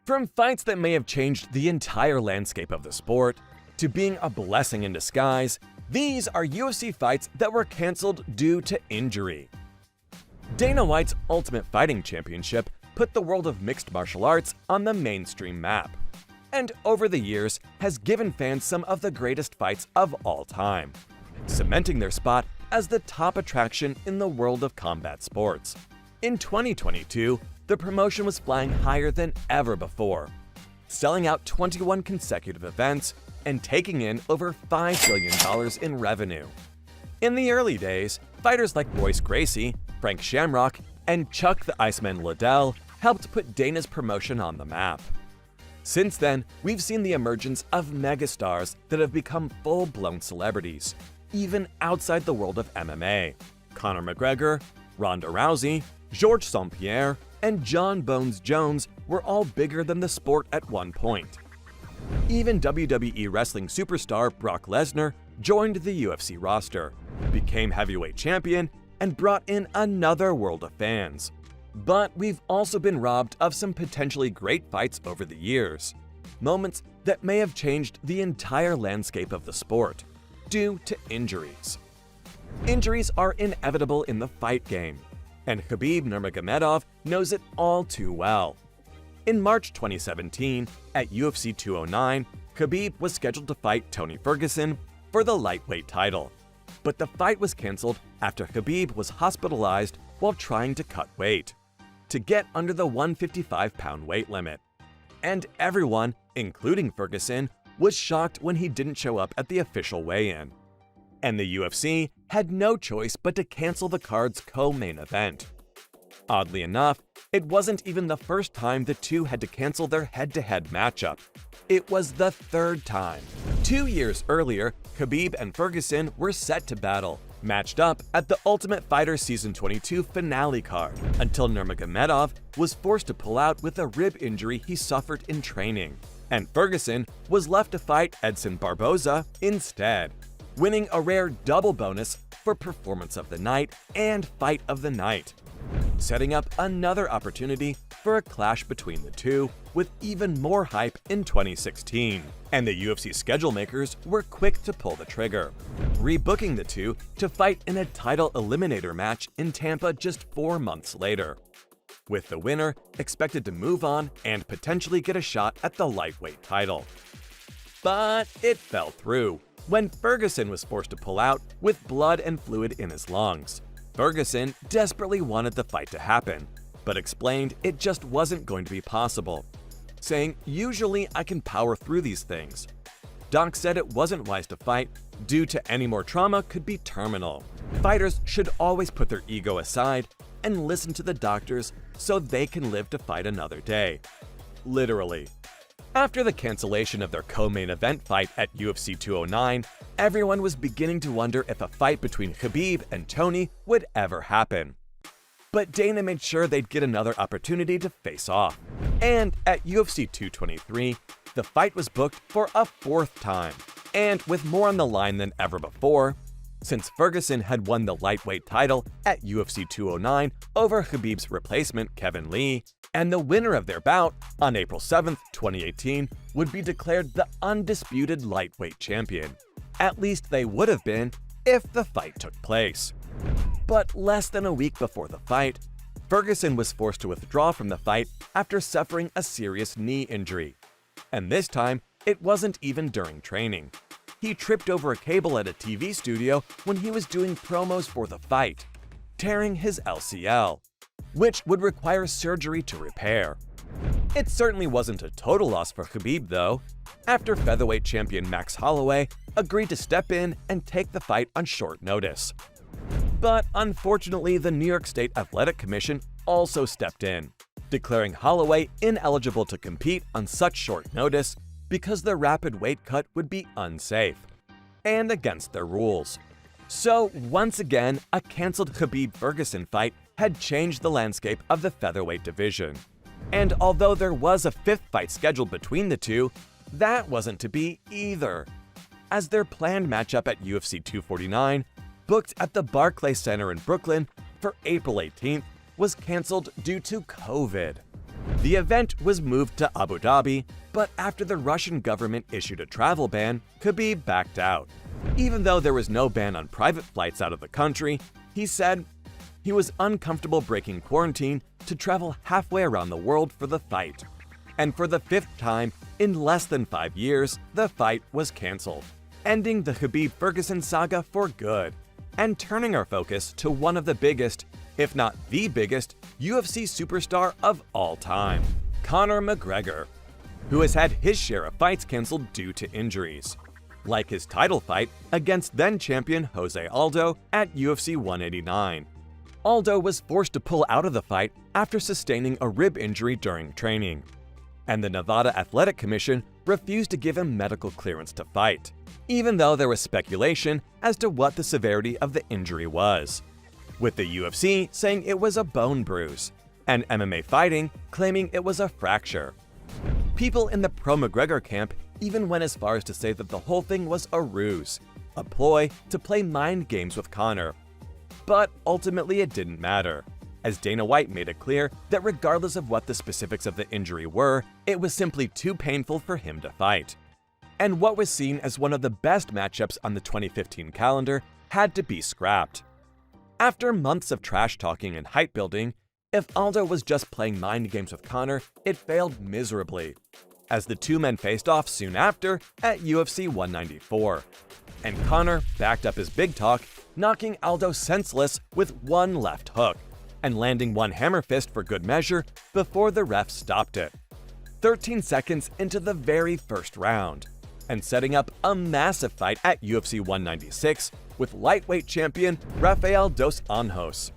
From fights that may have changed the entire landscape of the sport, to being a blessing in disguise, these are UFC fights that were cancelled due to injury. Dana White's Ultimate Fighting Championship put the world of mixed martial arts on the mainstream map, and over the years has given fans some of the greatest fights of all time, cementing their spot as the top attraction in the world of combat sports. In 2022, the promotion was flying higher than ever before, selling out 21 consecutive events and taking in over $5 billion in revenue. In the early days, fighters like Royce Gracie, Frank Shamrock, and Chuck the Iceman Liddell helped put Dana's promotion on the map. Since then, we've seen the emergence of megastars that have become full-blown celebrities, even outside the world of MMA. Conor McGregor, Ronda Rousey, Georges St-Pierre, and John Bones Jones were all bigger than the sport at one point. Even WWE wrestling superstar Brock Lesnar joined the UFC roster, became heavyweight champion, and brought in another world of fans. But we've also been robbed of some potentially great fights over the years, moments that may have changed the entire landscape of the sport, due to injuries. Injuries are inevitable in the fight game, and Khabib Nurmagomedov knows it all too well. In March 2017, at UFC 209, Khabib was scheduled to fight Tony Ferguson for the lightweight title, but the fight was cancelled after Khabib was hospitalized while trying to cut weight, to get under the 155-pound weight limit. And everyone, including Ferguson, was shocked when he didn't show up at the official weigh-in. And the UFC had no choice but to cancel the card's co-main event. Oddly enough, it wasn't even the first time the two had to cancel their head-to-head matchup. It was the third time. 2 years earlier, Khabib and Ferguson were set to battle, matched up at the Ultimate Fighter Season 22 finale card, until Nurmagomedov was forced to pull out with a rib injury he suffered in training, and Ferguson was left to fight Edson Barboza instead, winning a rare double bonus for Performance of the Night and Fight of the Night, setting up another opportunity for a clash between the two with even more hype in 2016. And the UFC schedule makers were quick to pull the trigger, rebooking the two to fight in a title eliminator match in Tampa just 4 months later, with the winner expected to move on and potentially get a shot at the lightweight title. But it fell through when Ferguson was forced to pull out with blood and fluid in his lungs. Ferguson desperately wanted the fight to happen, but explained it just wasn't going to be possible, saying, "Usually I can power through these things." Doc said it wasn't wise to fight due to any more trauma could be terminal. Fighters should always put their ego aside and listen to the doctors so they can live to fight another day. Literally. After the cancellation of their co-main event fight at UFC 209, everyone was beginning to wonder if a fight between Khabib and Tony would ever happen. But Dana made sure they'd get another opportunity to face off. And at UFC 223, the fight was booked for a 4th time, and with more on the line than ever before, since Ferguson had won the lightweight title at UFC 209 over Khabib's replacement Kevin Lee, and the winner of their bout on April 7, 2018, would be declared the undisputed lightweight champion. At least they would have been if the fight took place. But less than a week before the fight, Ferguson was forced to withdraw from the fight after suffering a serious knee injury. And this time, it wasn't even during training. He tripped over a cable at a TV studio when he was doing promos for the fight, tearing his LCL, which would require surgery to repair. It certainly wasn't a total loss for Khabib, though, after featherweight champion Max Holloway agreed to step in and take the fight on short notice. But unfortunately, the New York State Athletic Commission also stepped in, declaring Holloway ineligible to compete on such short notice because the rapid weight cut would be unsafe and against their rules. So once again, a cancelled Khabib-Ferguson fight had changed the landscape of the featherweight division. And although there was a 5th fight scheduled between the two, that wasn't to be either, as their planned matchup at UFC 249, booked at the Barclays Center in Brooklyn for April 18th, was cancelled due to COVID. The event was moved to Abu Dhabi, but after the Russian government issued a travel ban, Khabib backed out. Even though there was no ban on private flights out of the country, he said he was uncomfortable breaking quarantine to travel halfway around the world for the fight. And for the fifth time in less than 5 years, the fight was cancelled, ending the Khabib-Ferguson saga for good, and turning our focus to one of the biggest, if not the biggest, UFC superstar of all time, Conor McGregor, who has had his share of fights cancelled due to injuries, like his title fight against then-champion Jose Aldo at UFC 189. Aldo was forced to pull out of the fight after sustaining a rib injury during training, and the Nevada Athletic Commission refused to give him medical clearance to fight, even though there was speculation as to what the severity of the injury was, with the UFC saying it was a bone bruise, and MMA Fighting claiming it was a fracture. People in the pro-McGregor camp even went as far as to say that the whole thing was a ruse, a ploy to play mind games with Conor. But ultimately it didn't matter, as Dana White made it clear that regardless of what the specifics of the injury were, it was simply too painful for him to fight. And what was seen as one of the best matchups on the 2015 calendar had to be scrapped. After months of trash-talking and hype-building, if Aldo was just playing mind games with Conor, it failed miserably, as the two men faced off soon after at UFC 194. And Conor backed up his big talk, knocking Aldo senseless with one left hook, and landing one hammer fist for good measure before the ref stopped it, 13 seconds into the very first round, and setting up a massive fight at UFC 196 with lightweight champion Rafael dos Anjos,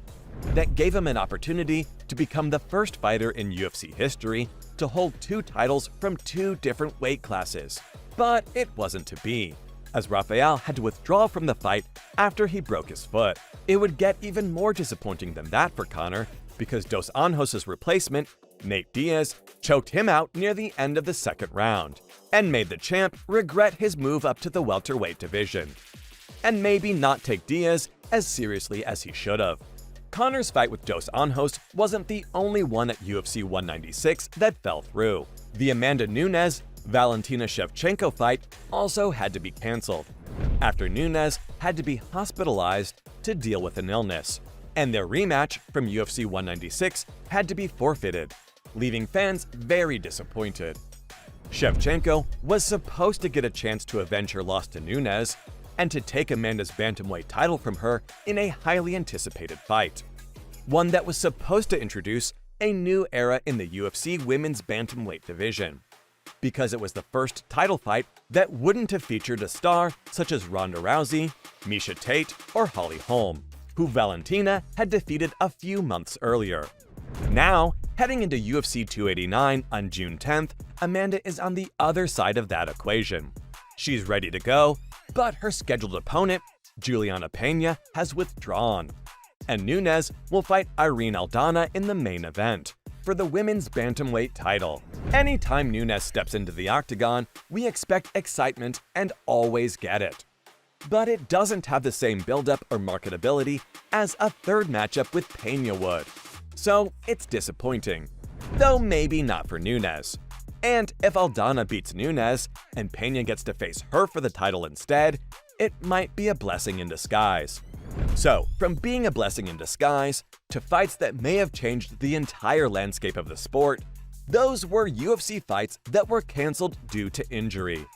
that gave him an opportunity to become the first fighter in UFC history to hold 2 titles from 2 different weight classes. But it wasn't to be, as Rafael had to withdraw from the fight after he broke his foot. It would get even more disappointing than that for Conor, because Dos Anjos' replacement, Nate Diaz, choked him out near the end of the second round, and made the champ regret his move up to the welterweight division, and maybe not take Diaz as seriously as he should have. Conor's fight with Dos Anjos wasn't the only one at UFC 196 that fell through. The Amanda Nunes-Valentina Shevchenko fight also had to be cancelled, after Nunes had to be hospitalized to deal with an illness, and their rematch from UFC 196 had to be forfeited, leaving fans very disappointed. Shevchenko was supposed to get a chance to avenge her loss to Nunes, and to take Amanda's bantamweight title from her in a highly anticipated fight, one that was supposed to introduce a new era in the UFC women's bantamweight division, because it was the first title fight that wouldn't have featured a star such as Ronda Rousey, Miesha Tate, or Holly Holm, who Valentina had defeated a few months earlier. Now, heading into UFC 289 on June 10th, Amanda is on the other side of that equation. She's ready to go, but her scheduled opponent, Juliana Pena, has withdrawn, and Nunes will fight Irene Aldana in the main event for the women's bantamweight title. Anytime Nunes steps into the octagon, we expect excitement and always get it. But it doesn't have the same build-up or marketability as a third matchup with Pena would, so it's disappointing, though maybe not for Nunes. And if Aldana beats Nunes and Pena gets to face her for the title instead, it might be a blessing in disguise. So, from being a blessing in disguise to fights that may have changed the entire landscape of the sport, those were UFC fights that were cancelled due to injury.